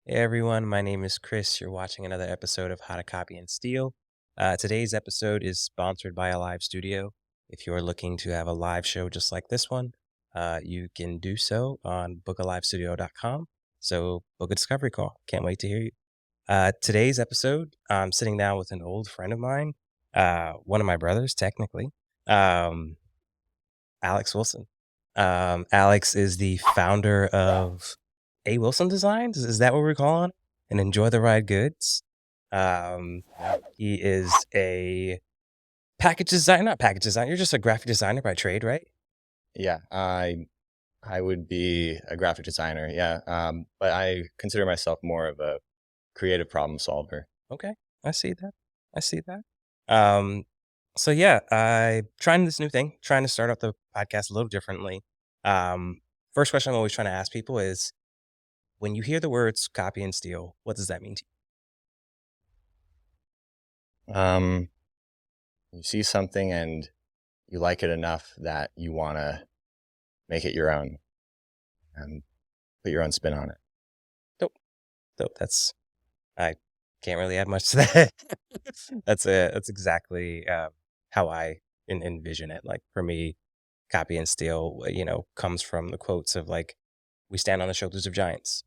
Hey everyone, my name is Chris. You're watching another episode of How to Copy and Steal. Today's episode is sponsored by a live studio. If you're looking to have a live show just like this one, you can do so on bookalivestudio.com. So book a discovery call. Can't wait to hear you. Today's episode, I'm sitting down with an old friend of mine, one of my brothers, technically, um, Alex Wilson. Alex is the founder of A. Wilson Designs. Is that what we're calling it? And Enjoy the Ride Goods. He is a package designer, not package designer. You're just a graphic designer by trade, right? Yeah, I would be a graphic designer. Yeah, but I consider myself more of a creative problem solver. Okay, I see that. I see that. Um, so yeah, I trying this new thing, trying to start up the podcast a little differently. Um, First question I'm always trying to ask people is, when you hear the words copy and steal, what does that mean to Um, you see something and you like it enough that you want to make it your own and put your own spin on it. you? Dope. I can't really add much to that. That's exactly how I envision it. Like for me, copy and steal, comes from the quotes of like, "We stand on the shoulders of giants."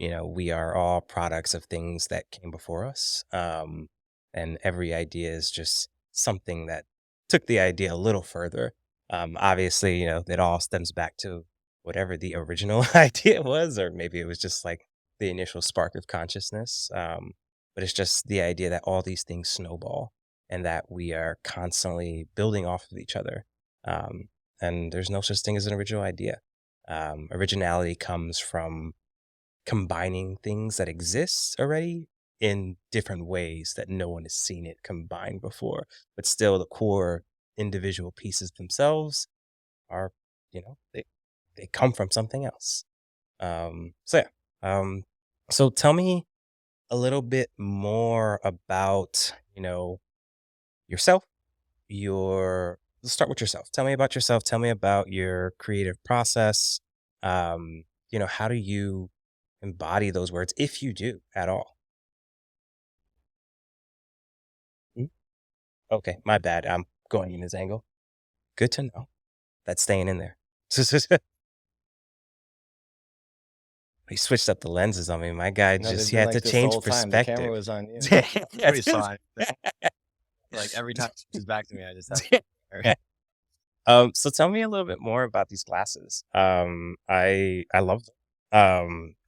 We are all products of things that came before us, and every idea is just something that took the idea a little further. Obviously, it all stems back to whatever the original idea was, or maybe it was just like the initial spark of consciousness. But it's just the idea that all these things snowball and that we are constantly building off of each other. Um, and there's no such thing as an original idea. Originality comes from combining things that exist already in different ways that no one has seen it combined before, but still the core individual pieces themselves are, they come from something else. So yeah. So tell me a little bit more about, yourself, let's start with yourself. Tell me about yourself. Tell me about your creative process. How do you embody those words if you do at all? Mm, Okay, my bad. I'm going in this angle. Good to know. That's staying in there. He switched up the lenses on me. My guy No, they've he been had to like this the change whole time. The camera perspective. was on you. Everybody saw it. Like every time it switches back to me, I just have So tell me a little bit more about these glasses. I love them.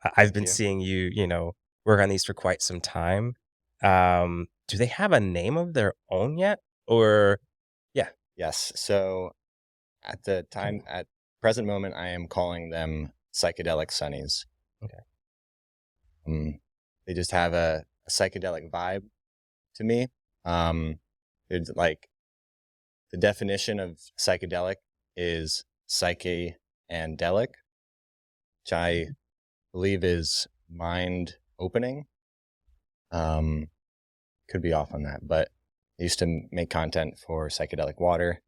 I've Thank been you. seeing you, work on these for quite some time. Do they have a name of their own yet? Or yeah. Yes. So at present moment, I am calling them psychedelic sunnies. Okay. They just have a psychedelic vibe to me. It's like the definition of psychedelic is psyche and delic, which I believe is mind opening. Could be off on that, but I used to make content for psychedelic water,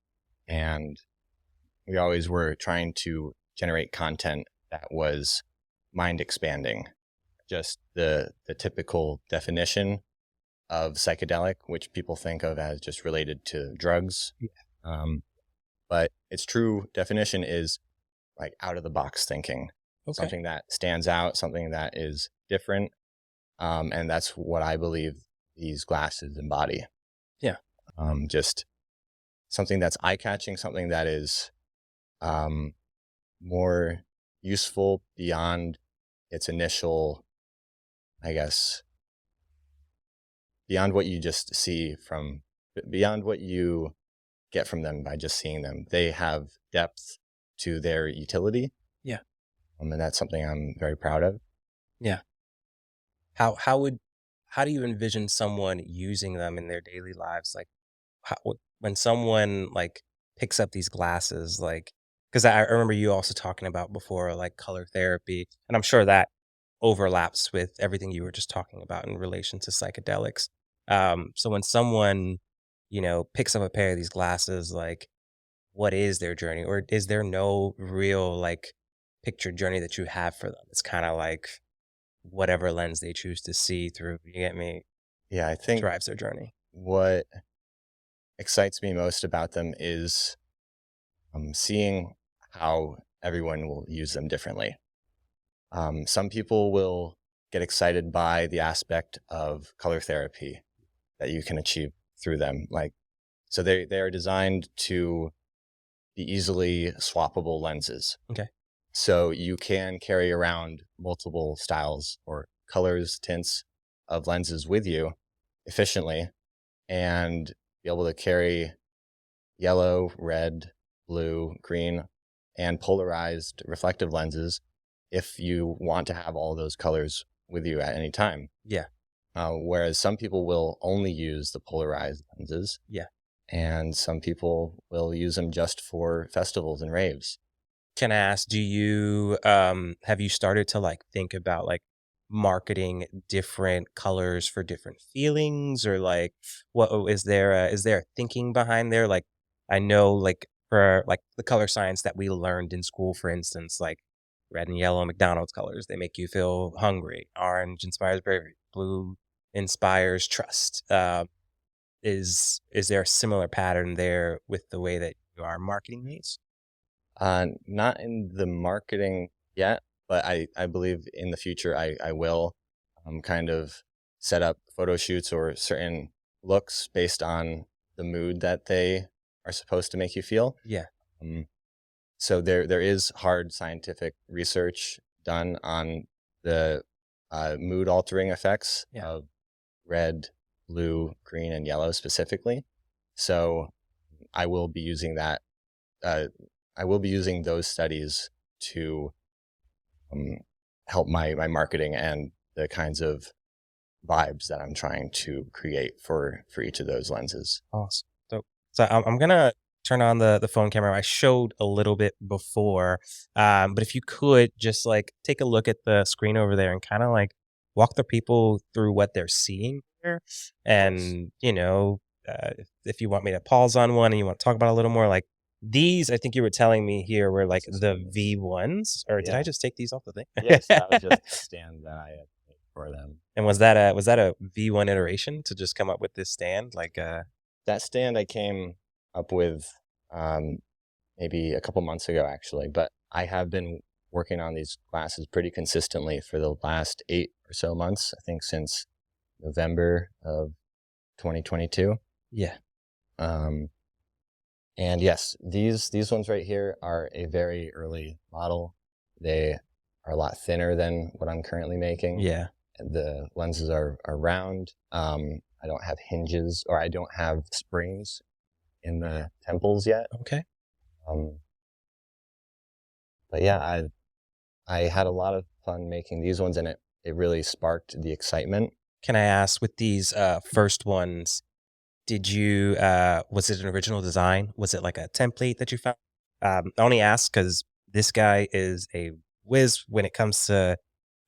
and we always were trying to generate content that was mind expanding. Just the typical definition of psychedelic, which people think of as just related to drugs. Yeah. But its true definition is like out of the box thinking, Okay. something that stands out, something that is different. And that's what I believe these glasses embody. Yeah. Just something that's eye catching, something that is more useful beyond its initial, I guess, beyond what you just see from, beyond what you get from them by just seeing them. They have depth to their utility. Yeah. And that's something I'm very proud of. Yeah. How do you envision someone using them in their daily lives? Like when someone like picks up these glasses, like, because I remember you also talking about before, like color therapy, and I'm sure that overlaps with everything you were just talking about in relation to psychedelics. So when someone, picks up a pair of these glasses, like, what is their journey, or is there no real like picture journey that you have for them? It's kind of like whatever lens they choose to see through. You get me? Yeah, I think Drives their journey. what excites me most about them is seeing how everyone will use them differently. Some people will get excited by the aspect of color therapy that you can achieve through them. Like, so they are designed to be easily swappable lenses. Okay. So you can carry around multiple styles or colors, tints of lenses with you efficiently and be able to carry yellow, red, blue, green, and polarized reflective lenses if you want to have all those colors with you at any time. Yeah. Whereas some people will only use the polarized lenses. Yeah. And some people will use them just for festivals and raves. Can I ask, do you have you started to like think about like marketing different colors for different feelings, or like is there a thinking behind there? Like I know like for like the color science that we learned in school, for instance, like red and yellow McDonald's colors, they make you feel hungry. Orange inspires bravery. Blue inspires trust. Is there a similar pattern there with the way that you are marketing these? Not in the marketing yet, but I believe in the future I will kind of set up photo shoots or certain looks based on the mood that they are supposed to make you feel. Yeah. Um, so there is hard scientific research done on the mood altering effects Yeah. of red, blue, green, and yellow specifically. So I will be using that. I will be using those studies to um, help my marketing and the kinds of vibes that I'm trying to create for each of those lenses. Awesome. So I'm gonna turn on the phone camera. I showed a little bit before, but if you could just like take a look at the screen over there and kind of like walk the people through what they're seeing here, and if you want me to pause on one and you want to talk about it a little more, like these, I think you were telling me here were like the V1s, or did I Yeah. just take these off the thing? Yes, that was just a stand that I had made for them. And was that a V1 iteration to just come up with this stand? Like That stand I came up with maybe a couple months ago, actually, but I have been working on these glasses pretty consistently for the last 8 or so months, I think since November of 2022. yeah. Um, and yes, these ones right here are a very early model. They are a lot thinner than what I'm currently making. Yeah. The lenses are round. I don't have hinges, or I don't have springs in the temples yet. Okay. But yeah, I had a lot of fun making these ones, and it really sparked the excitement. Can I ask, with these first ones, did you was it an original design? Was it like a template that you found? I only ask because this guy is a whiz when it comes to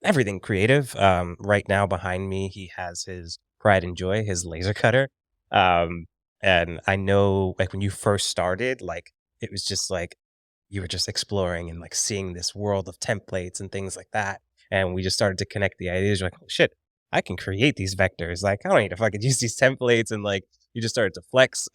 everything creative. Right now behind me, he has his pride and joy, his laser cutter. Um, and I know like when you first started, like it was just like you were just exploring and like seeing this world of templates and things like that. And we just started to connect the ideas. You're like, oh shit, I can create these vectors. Like I don't need to fucking use these templates. And like you just started to flex.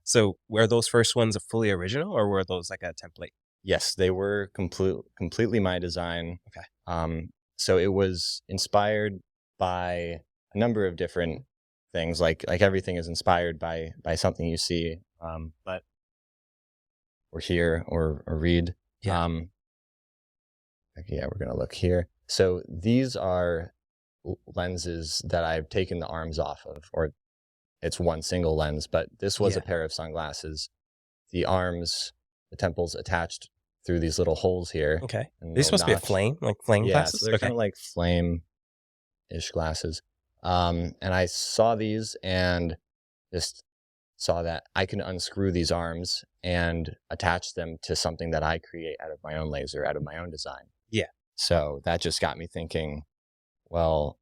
So were those first ones fully original, or were those like a template? Yes, they were completely my design. Okay. So it was inspired by a number of different things. Like everything is inspired by something you see, but or hear or read. Yeah. Yeah, we're gonna look here. So these are lenses that I've taken the arms off of, or it's one single lens, but this was Yeah. a pair of sunglasses. The arms, the temples attached through these little holes here. Okay. And These little supposed to be a notch. flame, like flame Yeah, glasses? so they're Okay. kind of like flame-ish glasses. And I saw these and just saw that I can unscrew these arms and attach them to something that I create out of my own laser, out of my own design. Yeah. So that just got me thinking, well,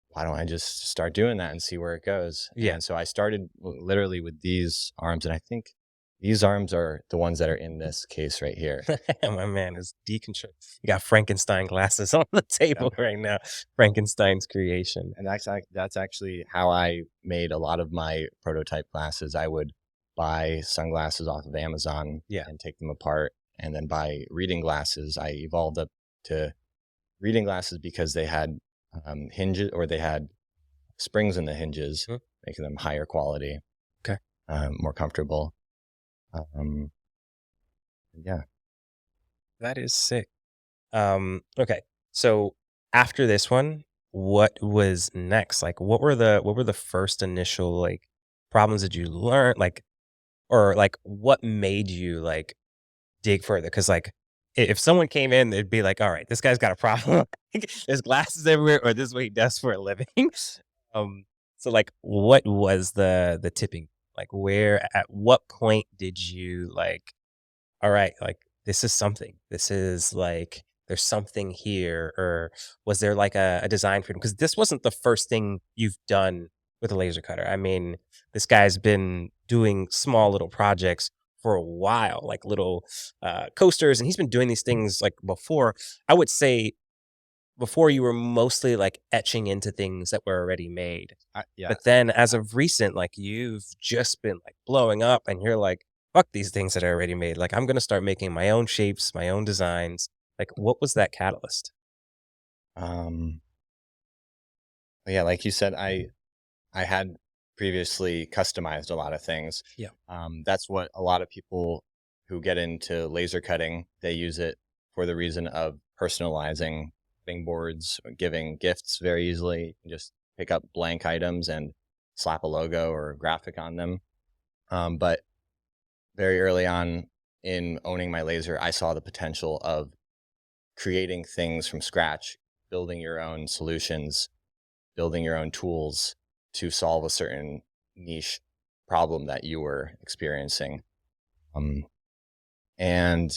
why don't I just start doing that and see where it goes? Yeah. And so I started literally with these arms, and I think These arms are the ones that are in this case right here. My man is deconstruct. You got Frankenstein glasses on the table right now. Frankenstein's creation. And that's actually how I made a lot of my prototype glasses. I would buy sunglasses off of Amazon and take them apart, and then buy reading glasses. I evolved up to reading glasses because they had hinges, or they had springs in the hinges, making them higher quality, more comfortable. Yeah, that is sick. Okay, so after this one, what was next? Like, what were the first initial like problems that you learned? Like, or like, what made you like dig further? Because like, if someone came in, they'd be like, "All right, this guy's got a problem. There's glasses everywhere, or this is what he does for a living." um, so like, what was the tipping? Like, where at what point did you like? All right, like this is something. This is like there's something here, or was there like a design freedom? Because this wasn't the first thing you've done with a laser cutter. I mean, this guy's been doing small little projects for a while, like little coasters, and he's been doing these things like before. I would say before you were mostly like etching into things that were already made. yeah. But then as of recent, like you've just been like blowing up and you're like, fuck these things that are already made. Like I'm gonna start making my own shapes, my own designs. Like what was that catalyst? Um, yeah, like you said, I had previously customized a lot of things. Yeah. That's what a lot of people who get into laser cutting, they use it for the reason of personalizing cutting boards, or giving gifts very easily. You can just pick up blank items and slap a logo or a graphic on them. But very early on in owning my laser, I saw the potential of creating things from scratch, building your own solutions, building your own tools to solve a certain niche problem that you were experiencing. And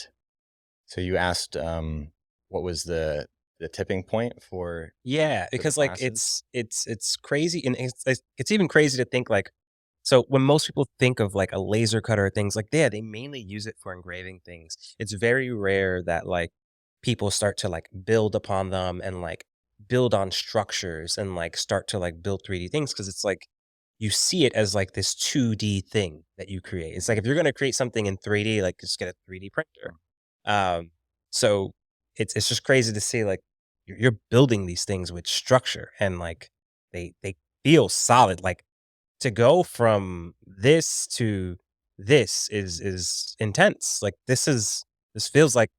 so you asked, what was the tipping point for? Yeah, For the because like classes? it's crazy, and it's even crazy to think like so when most people think of like a laser cutter or things like yeah, they mainly use it for engraving things. It's very rare that like people start to like build upon them and like build on structures and like start to like build 3D things because it's like you see it as like this 2D thing that you create. It's like if you're gonna create something in 3D, like just get a 3D printer. Um, so it's just crazy to see like you're building these things with structure and like they feel solid. Like to go from this to this is intense. Like this feels like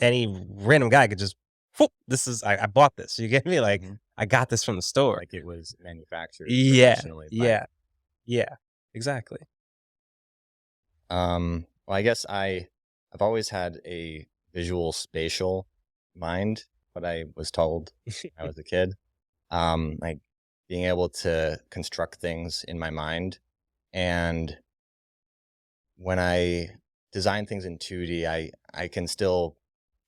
any random guy could just whoop, this is I bought this. You get me? Like I got this from the store. Like it was manufactured Yeah. professionally. Yeah. Yeah. Exactly. Well, I guess I've always had a visual spatial mind, what I was told when I was a kid. Like being able to construct things in my mind. And when I design things in 2D, I can still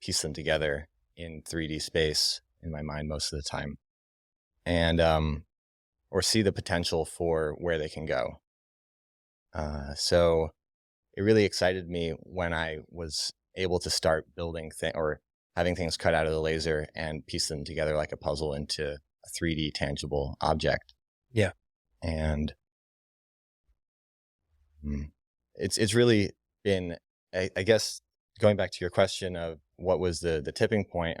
piece them together in 3D space in my mind most of the time. And or see the potential for where they can go. So it really excited me when I was able to start building or having things cut out of the laser and piece them together like a puzzle into a 3D tangible object. Yeah. And it's really been, I guess, going back to your question of what was the tipping point.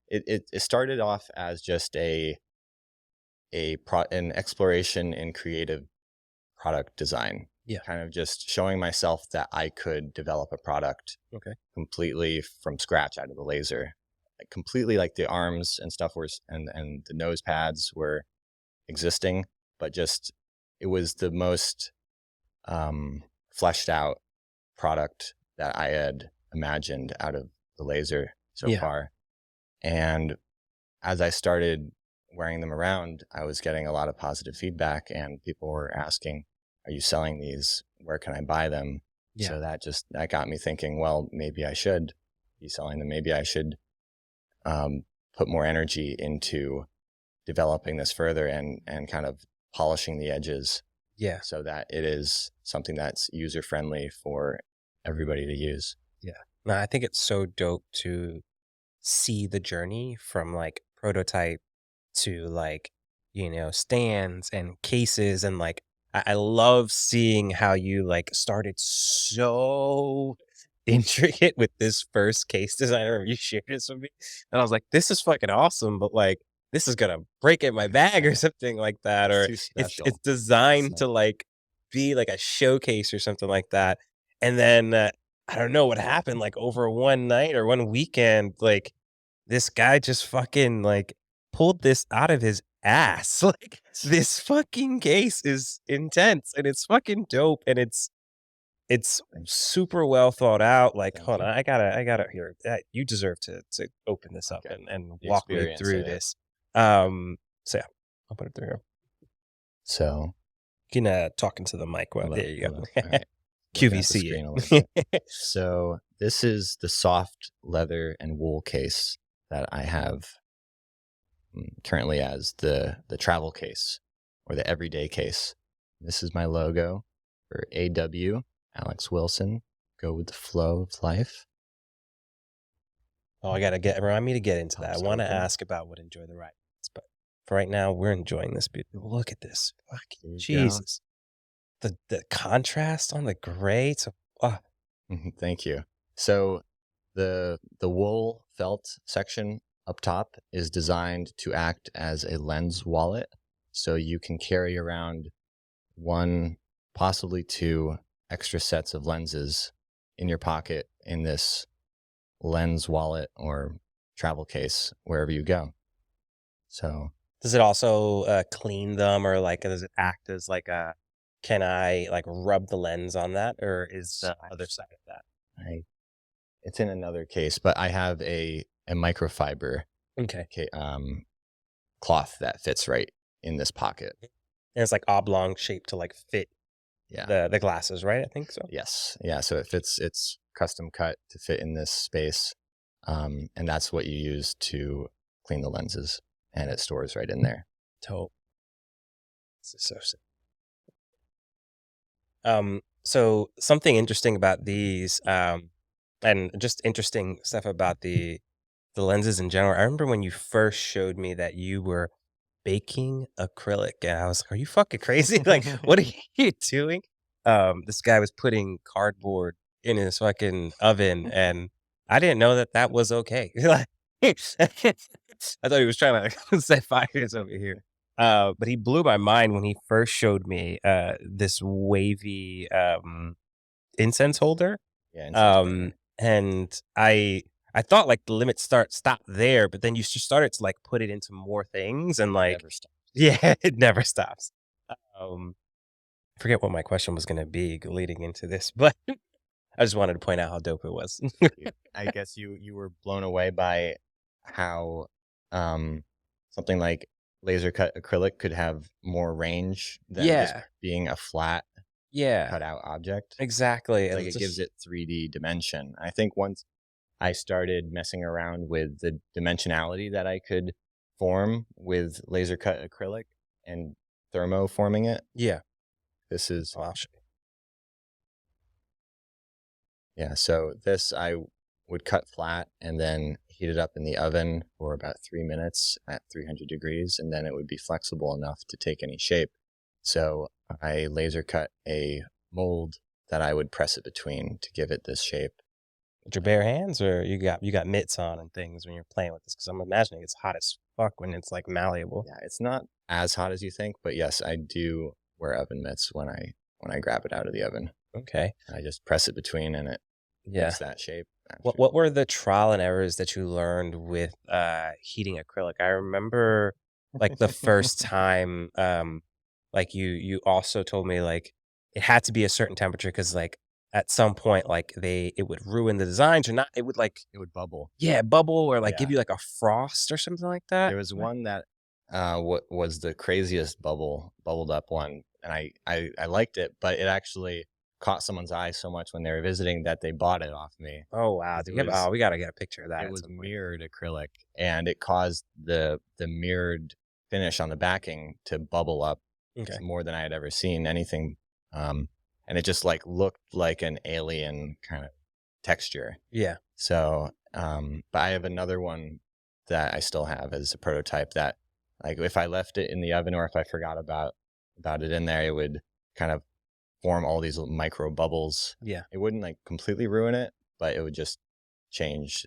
It started off as just an exploration in creative product design. Yeah. Kind of just showing myself that I could develop a product completely from scratch out of the laser. Like completely, like the arms and stuff were, and the nose pads were existing, but just it was the most fleshed out product that I had imagined out of the laser so far. And as I started wearing them around, I was getting a lot of positive feedback, and people were asking, are you selling these? Where can I buy them? Yeah. So that got me thinking, well, maybe I should be selling them. Maybe I should put more energy into developing this further and kind of polishing the edges Yeah. so that it is something that's user friendly for everybody to use. Yeah. No, I think it's so dope to see the journey from like prototype to like, stands and cases and like I love seeing how you like started so intricate with this first case design. I remember you shared this with me. And I was like, this is fucking awesome, but like this is gonna break in my bag or something like that. It's Or too it's special. designed So, to like be like a showcase or something like that. And then I don't know what happened, like over one night or one weekend, like this guy just fucking like pulled this out of his ass. Like this fucking case is intense and it's fucking dope and it's super well thought out. Like, thank hold on, you. I gotta hear that. You deserve to open this up Okay. and The walk me experience through in it. this. So yeah, I'll put it through here. So, You can talk into the mic. Well, there you hello. go. All right. Looking at the QVC screen a little it. bit. So this is the soft leather and wool case that I have currently as the travel case or the everyday case. This is my logo for AW, Alex Wilson. Go with the flow of life. Oh, I gotta remind me to get into that. I Pops want to open. ask about what enjoy the ride is, but for right now, we're enjoying this. Look at this, There fucking you go. Jesus! The contrast on the gray to Thank you. So the wool felt section up top is designed to act as a lens wallet. So you can carry around one, possibly two extra sets of lenses in your pocket in this lens wallet or travel case wherever you go. So does it also clean them, or like does it act as like a? Can I like rub the lens on that, or is the other side of that? it's in another case, but I have a microfiber Okay, cloth that fits right in this pocket. and it's like oblong shape to like fit Yeah. the glasses, right? I think so. Yes. Yeah. So it fits. It's custom cut to fit in this space, and that's what you use to clean the lenses, and it stores right in there. Dope. This is so sick. So something interesting about these, and just interesting stuff about the lenses in general. I remember when you first showed me that you were baking acrylic, and I was like, "Are you fucking crazy? Like, what are you doing?" This guy was putting cardboard in his fucking oven, and I didn't know that that was okay. Like, I thought he was trying to set fires over here. But he blew my mind when he first showed me this wavy incense holder. Yeah. Incense burner. And I thought like the limit stopped there, but then you just started to like put it into more things and It like never stops. yeah, it never stops. Um, I forget what my question was gonna be leading into this, but I just wanted to point out how dope it was. I guess you were blown away by how something like laser cut acrylic could have more range than just Yeah, being a flat yeah, cut out object. exactly. It's like And it gives just it 3D dimension. I think once I started messing around with the dimensionality that I could form with laser cut acrylic and thermoforming it, yeah. this is, Well, I'll show yeah, so this I would cut flat and then heat it up in the oven for about 3 minutes at 300 degrees, and then it would be flexible enough to take any shape. So I laser cut a mold that I would press it between to give it this shape. with your bare hands, or you got mitts on and things when you're playing with this? Because I'm imagining it's hot as fuck when it's like malleable. Yeah, it's not as hot as you think, but yes, I do wear oven mitts when I grab it out of the oven. Okay. I just press it between and it Yeah. makes that shape. What were the trial and errors that you learned with heating acrylic? I remember like the first time like you also told me like it had to be a certain temperature because like at some point like it would ruin the designs or not, it would like It would bubble. yeah, bubble or like give Yeah. you like a frost or something like that. There was one that what was the craziest bubbled up one, and I liked it, but it actually caught someone's eye so much when they were visiting that they bought it off me. Oh wow. 'Cause Do it you have, was oh, we gotta get a picture of that. it at was some point. mirrored acrylic, and it caused the mirrored finish on the backing to bubble up Okay. more than I had ever seen anything. And it just like looked like an alien kind of texture. Yeah. So, but I have another one that I still have as a prototype that, like, if I left it in the oven or if I forgot about it in there, it would kind of form all these little micro bubbles. Yeah. It wouldn't like completely ruin it, but it would just change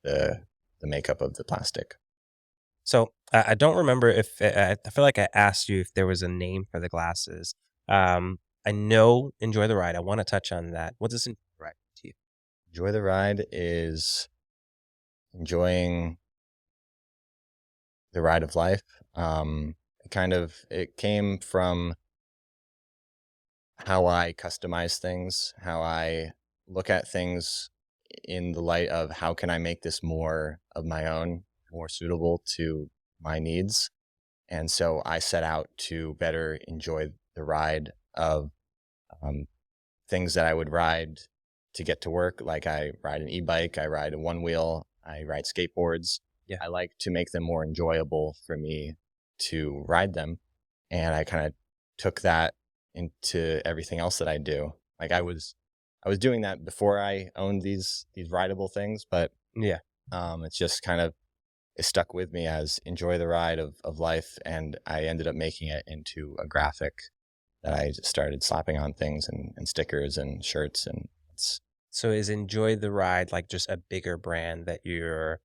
the the makeup of the plastic. So I don't remember if I feel like I asked you if there was a name for the glasses. I know Enjoy the Ride. I want to touch on that. What does Enjoy the Ride to you? Enjoy the ride is enjoying the ride of life. It came from how I customize things, how I look at things in the light of how can I make this more of my own, more suitable to my needs. And so I set out to better enjoy the ride of um, things that I would ride to get to work. Like I ride an e-bike, I ride a one wheel, I ride skateboards. Yeah. I like to make them more enjoyable for me to ride them. And I kind of took that into everything else that I do. Like I was doing that before I owned these rideable things, but Yeah. it's just kind of it stuck with me as enjoy the ride of life, and I ended up making it into a graphic that I just started slapping on things and stickers and shirts, and it's So is Enjoy the Ride like just a bigger brand that you're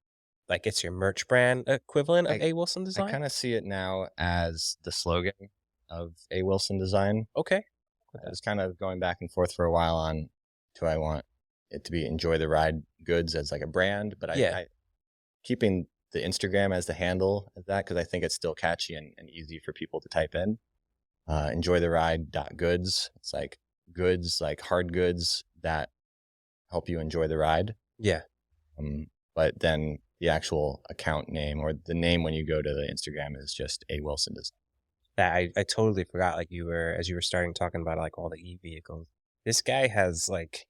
like it's your merch brand equivalent of I A. Wilson I Design? kind of see it now as the slogan of A. Wilson Design. Okay. I was kind of going back and forth for a while on do I want it to be enjoy the ride goods as like a brand, but Yeah. I keeping the Instagram as the handle of that because I think it's still catchy and easy for people to type in. Enjoy the ride goods. It's like goods, like hard goods that help you enjoy the ride. Yeah. But then the actual account name or the name when you go to the Instagram is just A. Wilson Design. That I totally forgot like you were as you were starting talking about like all the e-vehicles. This guy has like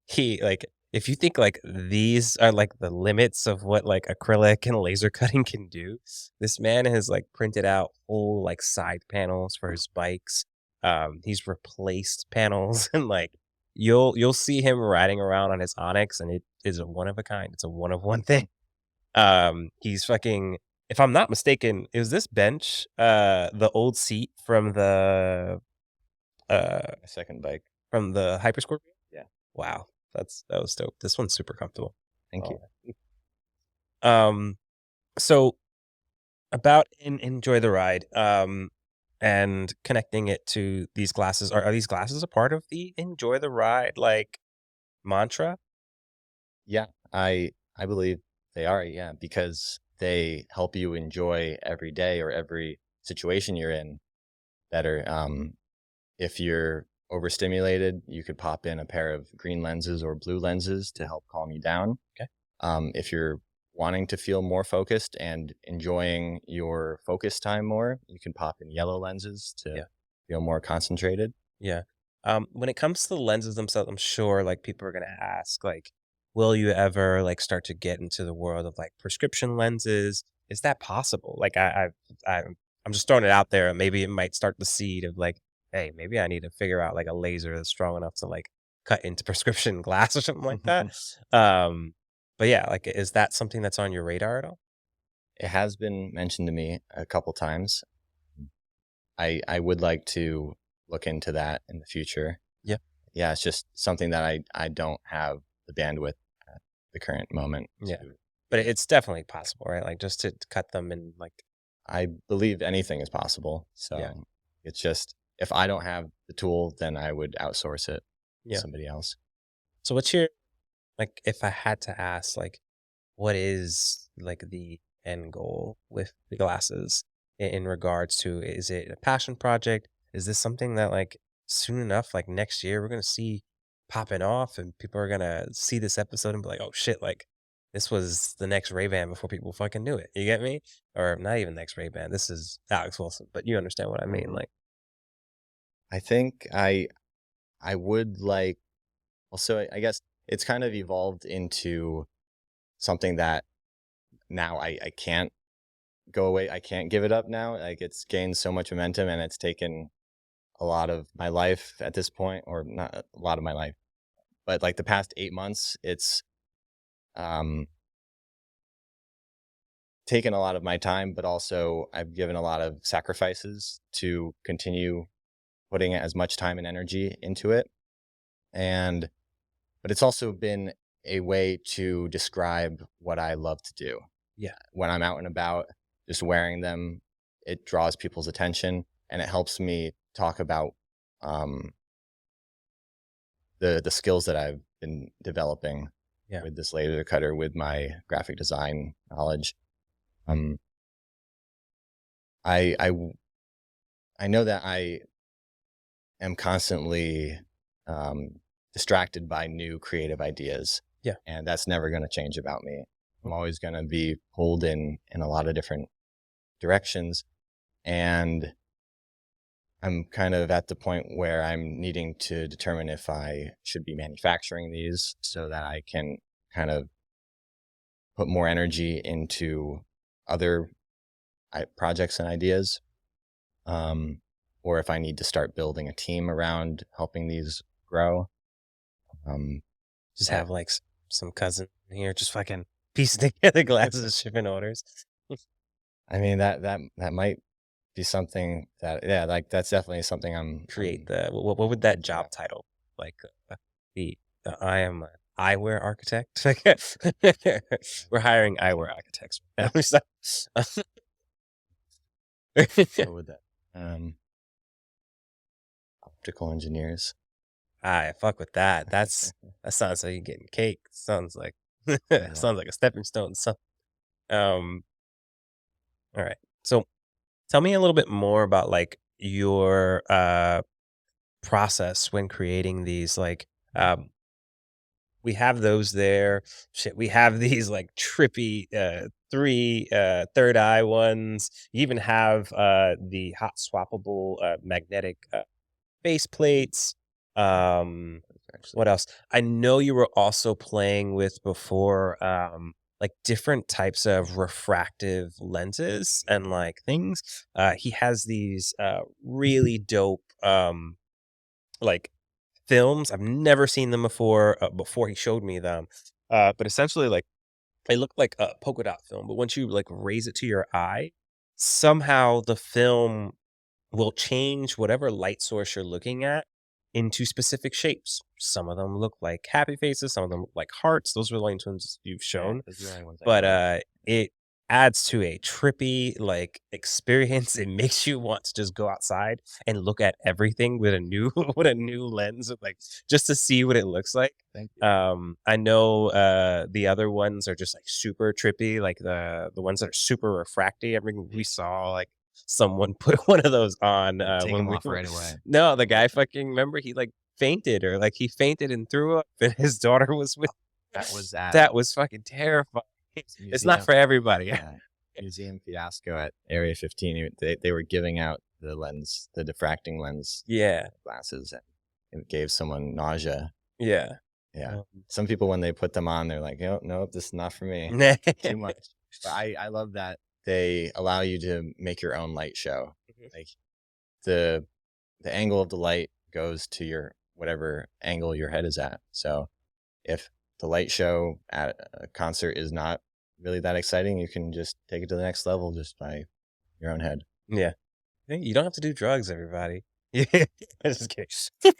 he like if you think like these are like the limits of what like acrylic and laser cutting can do, this man has like printed out whole like side panels for his bikes. He's replaced panels and like you'll see him riding around on his Onyx and it is a one of a kind. It's a one of one thing. He's fucking if I'm not mistaken, is this bench the old seat uh My second bike. from the Hyper Scorpion? Yeah. Wow. That was dope. This one's super comfortable. Thank you. Um, so about enjoy the ride, and connecting it to these glasses. Are these glasses a part of the enjoy the ride like mantra? Yeah, I believe they are, yeah, because they help you enjoy every day or every situation you're in better. If you're overstimulated, you could pop in a pair of green lenses or blue lenses to help calm you down. Okay. If you're wanting to feel more focused and enjoying your focus time more, you can pop in yellow lenses to Yeah. feel more concentrated. Yeah. When it comes to the lenses themselves, I'm sure like people are gonna ask, like, will you ever like start to get into the world of like prescription lenses? Is that possible? Like I'm just throwing it out there. Maybe it might start the seed of like, hey, maybe I need to figure out like a laser that's strong enough to like cut into prescription glass or something like that. Um, but yeah, like is that something that's on your radar at all? It has been mentioned to me a couple times. I would like to look into that in the future. Yeah. Yeah, it's just something that I don't have the bandwidth at the current moment Yeah. to. But it's definitely possible, right? Like just to cut them and like I believe anything is possible. yeah. So it's just if I don't have the tool, then I would outsource it to Yeah. somebody else. So what's your like if I had to ask like what is like the end goal with the glasses in regards to is it a passion project? Is this something that like soon enough, like next year, we're gonna see popping off and people are gonna see this episode and be like, oh shit, like this was the next Ray-Ban before people fucking knew it. You get me? Or not even next Ray-Ban. This is Alex Wilson, but you understand what I mean. Like, I think I would like also I guess it's kind of evolved into something that now I can't go away. I can't give it up now. Like it's gained so much momentum, and it's taken a lot of my life at this point, or not a lot of my life, but like the past 8 months, it's um, taken a lot of my time, but also I've given a lot of sacrifices to continue putting as much time and energy into it. And, but it's also been a way to describe what I love to do. Yeah. When I'm out and about, just wearing them, it draws people's attention and it helps me talk about um, the skills that I've been developing Yeah. with this laser cutter, with my graphic design knowledge. Um, I I know that I am constantly distracted by new creative ideas. Yeah. And that's never going to change about me. I'm always going to be pulled in a lot of different directions. And I'm kind of at the point where I'm needing to determine if I should be manufacturing these so that I can kind of put more energy into other projects and ideas. Or if I need to start building a team around helping these grow. Just have like some cousin here, just fucking piecing together glasses, shipping orders. I mean, that might be something that, yeah, like that's definitely something I'm Create the what would that job title like be? I am an eyewear architect. We're hiring eyewear architects. Right now. what would that optical engineers. I fuck with that. That sounds like you're getting cake. Sounds like Yeah. sounds like a stepping stone. So, all right. So, tell me a little bit more about like your process when creating these. Like, we have those there. Shit, we have these like trippy three third eye ones. You even have the hot swappable magnetic face plates. What else? I know you were also playing with before, like different types of refractive lenses and like things. He has these really dope like films. I've never seen them before. Before he showed me them, but essentially like they look like a polka dot film. But once you like raise it to your eye, somehow the film will change whatever light source you're looking at into specific shapes. Some of them look like happy faces, some of them look like hearts. Those are the only ones you've shown. Those are the only ones I But know. it adds to a trippy like experience. It makes you want to just go outside and look at everything with a new with a new lens, like just to see what it looks like. Thank you. I know the other ones are just like super trippy, like the ones that are super refracty. I mean, we saw like someone put one of those on Take when him we off right away. No, the guy fucking remember he like fainted or like he fainted and threw up and his daughter was with That was at that was fucking terrifying. It's not for everybody. Yeah. Museum Fiasco at Area 15. They were giving out the lens, the diffracting lens Yeah. glasses, and it gave someone nausea. Yeah. Yeah. Some people, when they put them on, they're like, oh, no, this is not for me. Too much. But I love that they allow you to make your own light show. Mhm. Like the angle of the light goes to your whatever angle your head is at. So if the light show at a concert is not really that exciting, you can just take it to the next level just by your own head. Yeah. You don't have to do drugs, everybody. Yeah. I'm just kidding.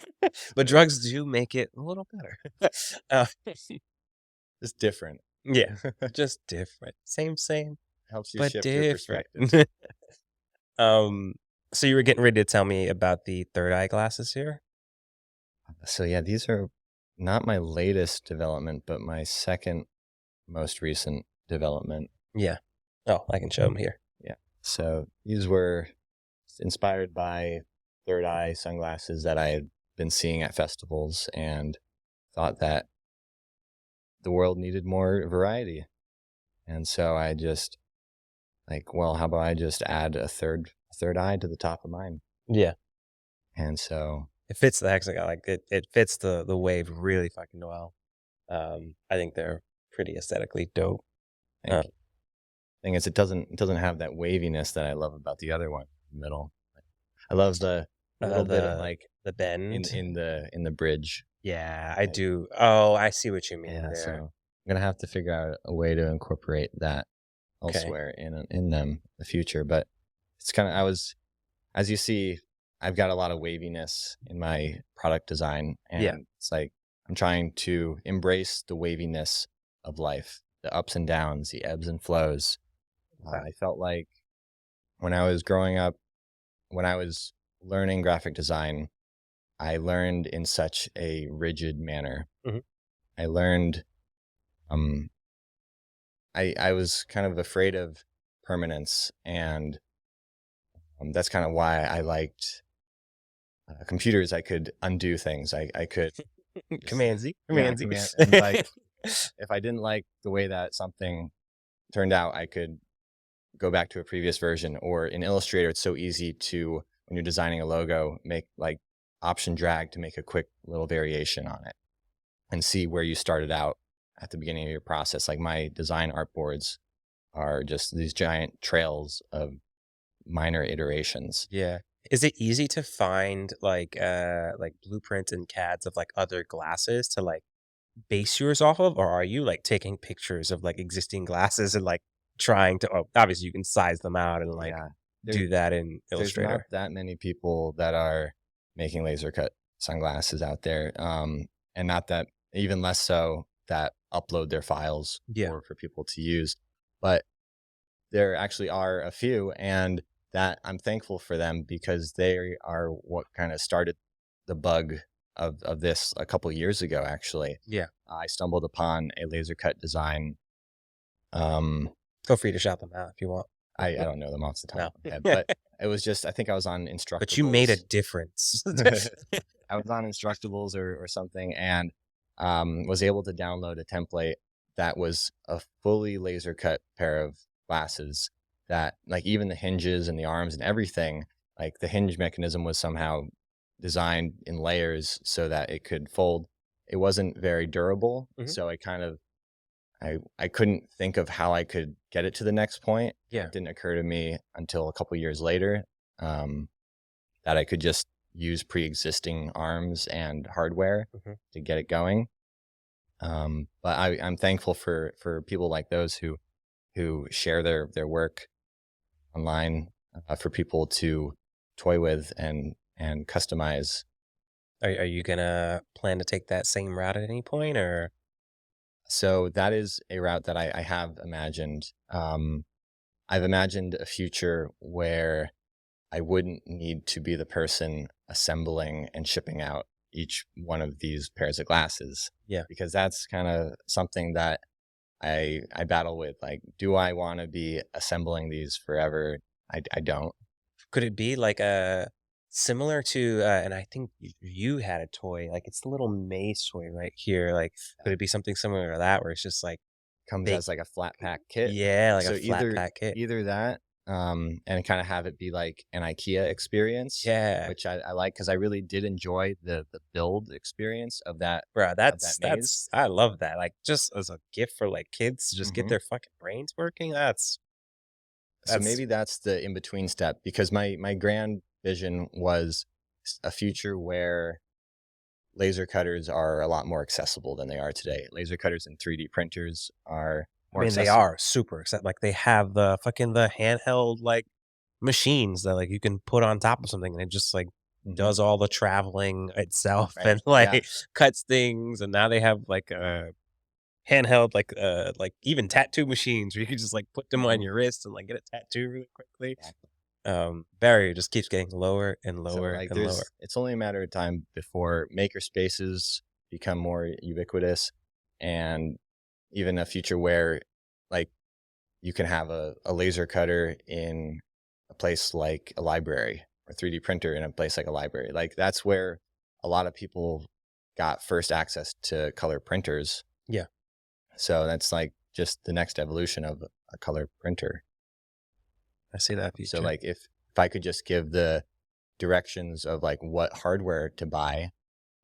But drugs do make it a little better. uh, It's different. yeah. Just different. Same, Helps you but shift your different. perspective. So you were getting ready to tell me about the third eye glasses here? So yeah, these are not my latest development, but my second most recent development. Yeah. Oh, I can show them here. Yeah. So these were inspired by third eye sunglasses that I had been seeing at festivals and thought that the world needed more variety. And so I just like, well, how about I just add a third eye to the top of mine? Yeah. And so It fits the hexagon. Like it fits the wave really fucking well. I think they're pretty aesthetically dope. thank you. thing is, it doesn't have that waviness that I love about the other one in the middle. I love the little bit of like The in bend. in the in the bridge. Yeah, I Like, do. Oh, I see what you mean yeah, so there. I'm gonna have to figure out a way to incorporate that Okay. elsewhere in them in the future. But it's kind of I was as you see, I've got a lot of waviness in my product design, Yeah. and it's like I'm trying to embrace the waviness of life, the ups and downs, the ebbs and flows. Okay. I felt like when I was growing up, when I was learning graphic design, I learned in such a rigid manner. Mhm. I learned, um, I was kind of afraid of permanence, and that's kind of why I liked computers. I could undo things. I could just, Command Z. yeah, Command Z. command. And like, if I didn't like the way that something turned out, I could go back to a previous version. Or in Illustrator, it's so easy to, when you're designing a logo, make like option drag to make a quick little variation on it and see where you started out at the beginning of your process. Like my design artboards are just these giant trails of minor iterations. Yeah. Is it easy to find like blueprints and CADs of like other glasses to like base yours off of, or are you like taking pictures of like existing glasses and like trying to, oh, obviously you can size them out and like Yeah. There, do that in there's not Illustrator. that many people that are making laser cut sunglasses out there. And not that, even less so, that upload their files Yeah. for people to use. But there actually are a few, and that I'm thankful for them because they are what kind of started the bug of this a couple years ago. Actually, Yeah. I stumbled upon a laser cut design. Um, Feel free to shout them out if you want. I don't know them off the top No. of my head, but it was just, I think I was on But you made a Instructables. difference. I was on Instructables or something, and was able to download a template that was a fully laser cut pair of glasses that, like, even the hinges and the arms and everything, like the hinge mechanism was somehow designed in layers so that it could fold. It wasn't very durable, Mhm. so I kind of I couldn't think of how I could get it to the next point. Yeah. It didn't occur to me until a couple years later, um, that I could just use pre-existing arms and hardware Mhm. to get it going. But I'm thankful for people like those who share their work online, for people to toy with and customize. Are you gonna plan to take that same route at any point, or So that is a route that I have imagined. I've imagined a future where I wouldn't need to be the person assembling and shipping out each one of these pairs of glasses, yeah? because that's kind of something that I battle with. Like, do I want to be assembling these forever? I don't. Could it be like a similar to, and I think you had a toy, like it's the little maze toy right here. Like, could it be something similar to that where it's just like Comes they, as like a flat pack kit. yeah, like a So flat pack kit. either that, and kind of have it be like an IKEA experience, Yeah, which I like because I really did enjoy the build experience bro, of that maze. I love that. Like, just as a gift for like kids to just get Hmm. their fucking brains working. So That's maybe that's the in between step, because my grand vision was a future where laser cutters are a lot more accessible than they are today. Laser cutters and 3D printers are I more mean, they accessible. are super except like they have the handheld like machines that like you can put on top of something and it just like Hmm. does all the traveling itself Right? and Yeah. like cuts things. And now they have like handheld like even tattoo machines where you can just like put them on Hmm. your wrist and like get a tattoo really quickly. Exactly. Barrier just keeps getting lower and So lower like and lower. it's only a matter of time before maker spaces become more ubiquitous, and even a future where, like, you can have a laser cutter in a place like a library, or 3D printer in a place like a library. Like, that's where a lot of people got first access to color printers. Yeah, So that's like just the next evolution of a color printer. I see that So future. like if I could just give the directions of like what hardware to buy,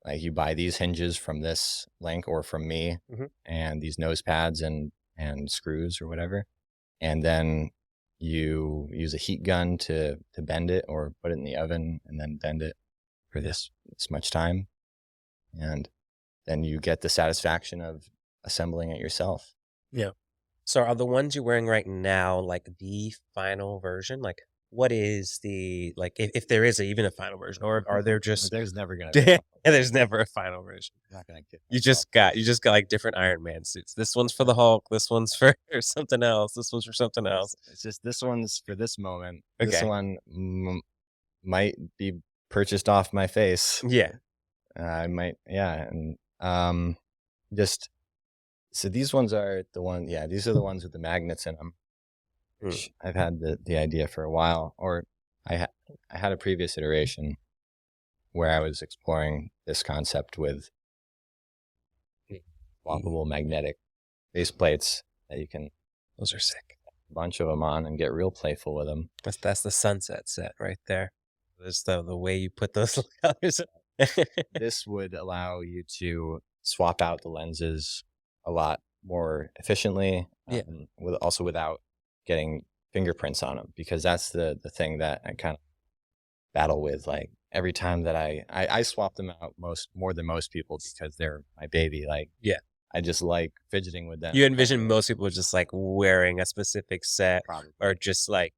like you buy these hinges from this link or from me, Mhm. and these nose pads and screws or whatever. and then you use a heat gun to bend it or put it in the oven and then bend it for this much time. And then you get the satisfaction of assembling it yourself. Yeah. So are the ones you're wearing right now like the final version? Like what is the like if there is even a final version, or are there just There's never gonna be. there's never a final version? I'm not gonna kid You myself. just got like different Iron Man suits. This one's for the Hulk, this one's for something else, this one's for something else. It's just this one's for this moment. This Okay. one might be purchased off my face. Yeah. I might, yeah, and just so these ones are the one, yeah, these are the ones with the magnets in them. Mm. I've had the idea for a while, or I had a previous iteration where I was exploring this concept with swappable magnetic base plates that you can Those are sick. a bunch of them on and get real playful with them. That's the sunset set right there. There's the way you put those colors. This would allow you to swap out the lenses a lot more efficiently, Yeah. without getting fingerprints on them, because that's the thing that I kind of battle with. Like every time that I swap them out more than most people because they're my baby. Like, Yeah. I just like fidgeting with them. You envision most people just like wearing a specific set, Probably. or just like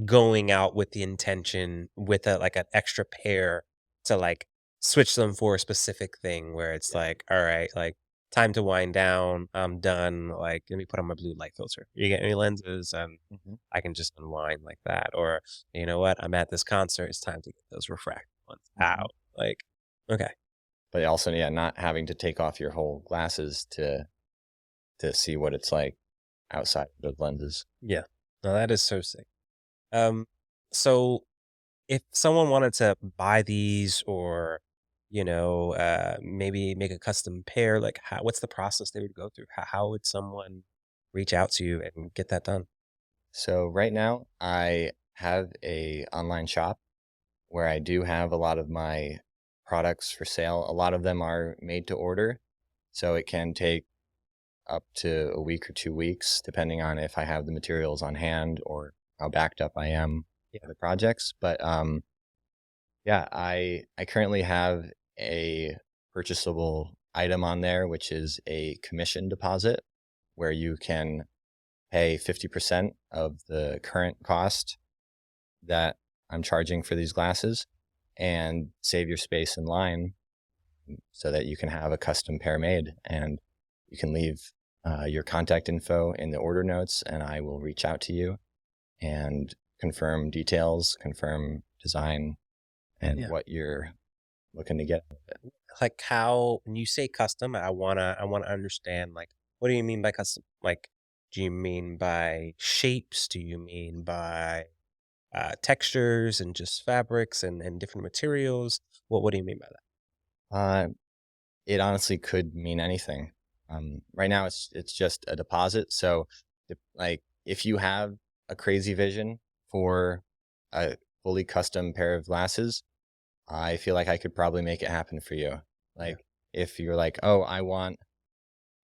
going out with the intention with like an extra pair to like switch them for a specific thing where it's like, all right, like time to wind down. I'm done. Like, let me put on my blue light filter. You get any lenses and Mhm. I can just unwind like that. Or, you know what? I'm at this concert. It's time to get those refractive ones out. Like, okay. But also, yeah, not having to take off your whole glasses to see what it's like outside of those lenses. Yeah. No, that is so sick. So if someone wanted to buy these, or, maybe make a custom pair, like what's the process they would go through? How would someone reach out to you and get that done? So right now I have a online shop where I do have a lot of my products for sale. A lot of them are made to order, so it can take up to a week or 2 weeks, depending on if I have the materials on hand or how backed up I am for the projects. But yeah, I currently have a purchasable item on there, which is a commission deposit, where you can pay 50% of the current cost that I'm charging for these glasses and save your space in line so that you can have a custom pair made. And you can leave your contact info in the order notes, and I will reach out to you and confirm details, confirm design, and Yeah. what you're looking to get. Like, how, when you say custom, I wanna understand, like, what do you mean by custom? Like, do you mean by shapes? Do you mean by textures and just fabrics and different materials? What do you mean by that? It honestly could mean anything. Right now, it's just a deposit. So, like, if you have a crazy vision for a fully custom pair of glasses, I feel like I could probably make it happen for you. Like, if you're like, oh, I want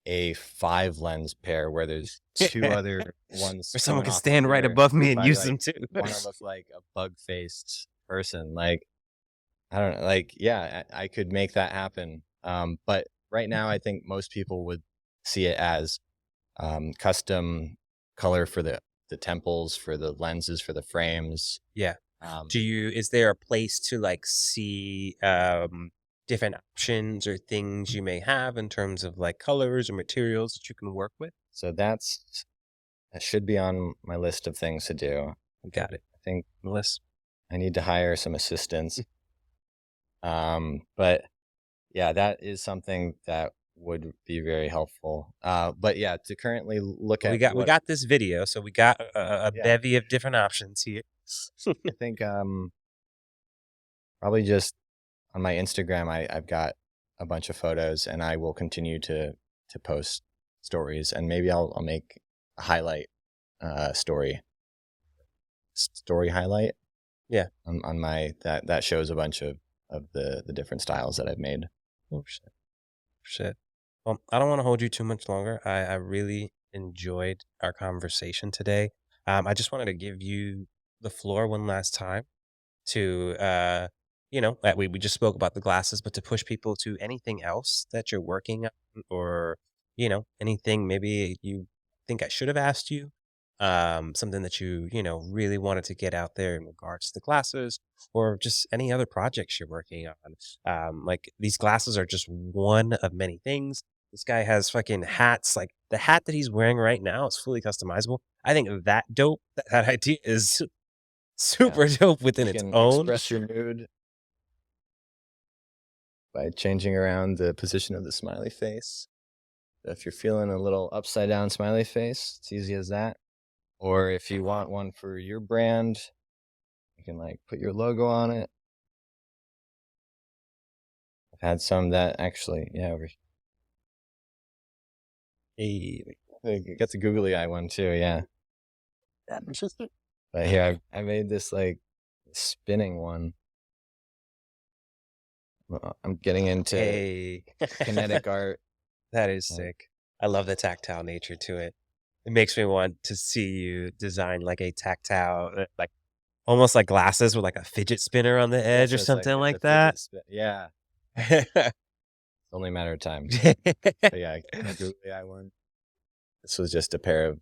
a 5 lens pair where there's 2 other ones, Or someone coming can off stand right here, above me if and I, use like, them too. want to look like a bug-faced person. Like, I don't know. Like, yeah, I could make that happen. But right now, I think most people would see it as custom color for the temples, for the lenses, for the frames. Yeah. Um, Is there a place to like see different options or things you may have in terms of like colors or materials that you can work with? so that should be on my list of things to do. Got it. I think Melissa. I need to hire some assistants. But yeah, that is something that would be very helpful. But yeah, to currently look We at got we what got this video, so we got a Yeah. bevy of different options here. I think probably just on my Instagram, I've got a bunch of photos, and I will continue to post stories, and maybe I'll make a highlight story highlight. Yeah. On my that shows a bunch of the different styles that I've made. Oh shit. Shit. Well, I don't want to hold you too much longer. I really enjoyed our conversation today. I just wanted to give you the floor one last time to, we just spoke about the glasses, but to push people to anything else that you're working on or, anything maybe you think I should have asked you, something that you really wanted to get out there in regards to the glasses or just any other projects you're working on. Like these glasses are just one of many things. This guy has fucking hats. Like the hat that he's wearing right now is fully customizable. I think that dope. That idea is Yeah. super dope within You its can own. express your mood by changing around the position of the smiley face. If you're feeling a little upside down smiley face, it's easy as that. Or if you want one for your brand, you can like put your logo on it. I've had some that actually, yeah, Hey, I got the googly eye one too, yeah. But here I made this like spinning one. I'm getting into hey. kinetic art. That is Like, sick. I love the tactile nature to it. It makes me want to see you design like a tactile, like almost like glasses with like a fidget spinner on the edge yes, or it's like something the like fidget that. spin. Yeah, it's only a matter of time. But yeah, the googly eye one. This was just a pair of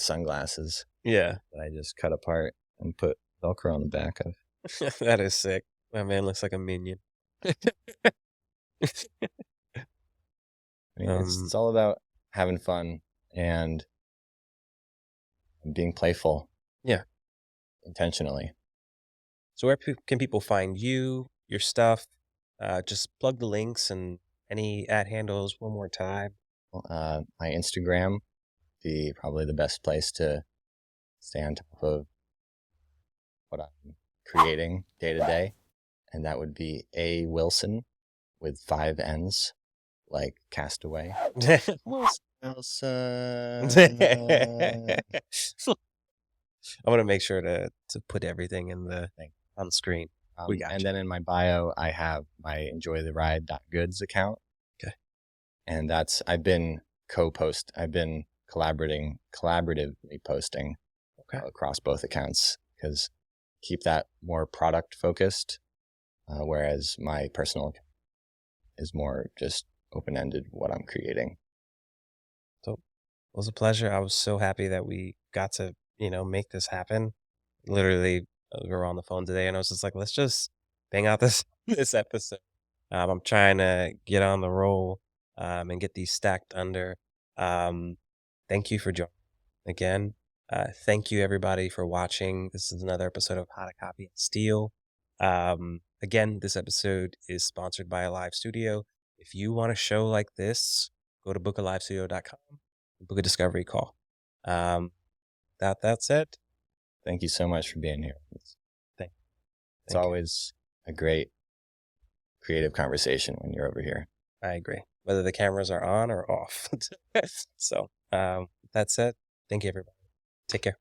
sunglasses Yeah, that I just cut apart and put Velcro on the back of. that is sick. My man looks like a minion. I mean, Um, it's all about having fun and being playful yeah. intentionally. So where can people find you, your stuff? Just plug the links and any ad handles one more time. My Instagram be probably the best place to stay on top of what I'm creating day to day, and that would be A Wilson with 5 N's, like Castaway. Wilson. Wilson. I want to make sure to put everything in the thing on the screen. We got And you. then in my bio, I have my enjoytheride.goods account. Okay. And I've been collaboratively posting Okay. across both accounts because keep that more product focused, whereas my personal account is more just open ended what I'm creating. So it was a pleasure. I was so happy that we got to, make this happen. Literally, we were on the phone today and I was just like, let's just bang out this this episode. I'm trying to get on the roll and get these stacked under. Thank you for joining again. Thank you everybody for watching. This is another episode of How to Copy and Steal. Again, this episode is sponsored by a live studio. If you want a show like this, go to bookalivestudio.com and book a discovery call. That's it. Thank you so much for being here. Thank It's you. always a great creative conversation when you're over here. I agree. Whether the cameras are on or off. So that's it. Thank you, everybody. Take care.